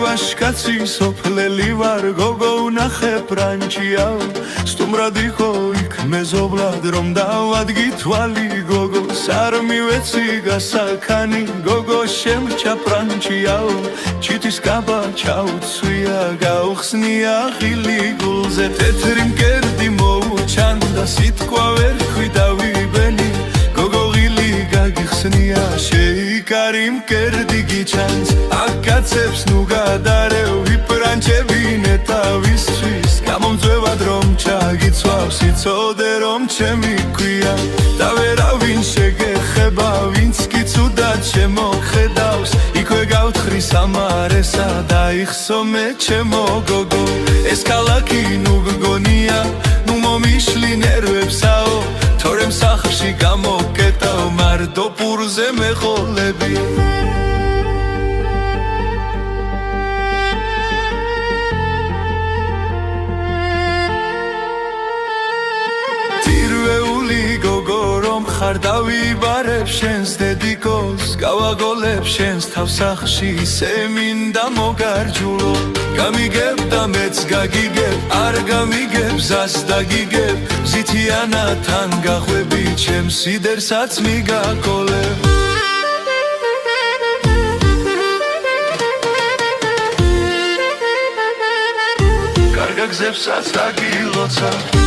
ვაშკაცი სოფლელი ვარ გოგო ვნახე ფრანჩიაო სტუმრად იყო იქ მეზობლად რომ დავადგი თვალი გოგოს არ მივეცი გასაქანი გოგო შემჭა ფრანჩიაო ჩიტის კაბა ჩაუცვია გაუხსნია ხილი გულზე თეთრი მკერდი მოუჩანდა სიტყვა ვერ ხვიდავიბენი გოგო ღილი გაგიხსნია შეიკარი მკერდი გიჩანს აკაცებს ნუ გადარეო ვიფრანჩებინე თავისთვის გამომძვევად რომ ჩაგიცვავ სიცოდე რომ ჩემი ქვია და ვერავინ შეგეხება ვინც კი ცუდად შემოხედავს იქვე გავთხრი სამარესა დაიხსო მე ჩემო გოგო ეს ქალაქი ნუ გგონია ნუ მომიშლი ნერვებსაო თორემ სახლში გამოკეტავ მარტო პურზე მეყოლები ხარ დავიბარებ შენს დედიკოს გავაგოლებ შენს თავსახში ისე მინდა მოგარჯულო გამიგებ და მეც გაგიგებ არ გამიგებ ზას დაგიგებ ზითიანათან გახვები ჩემს სიდერსაც მიგაკოლებ კარგა გზებსაც დაგილოცა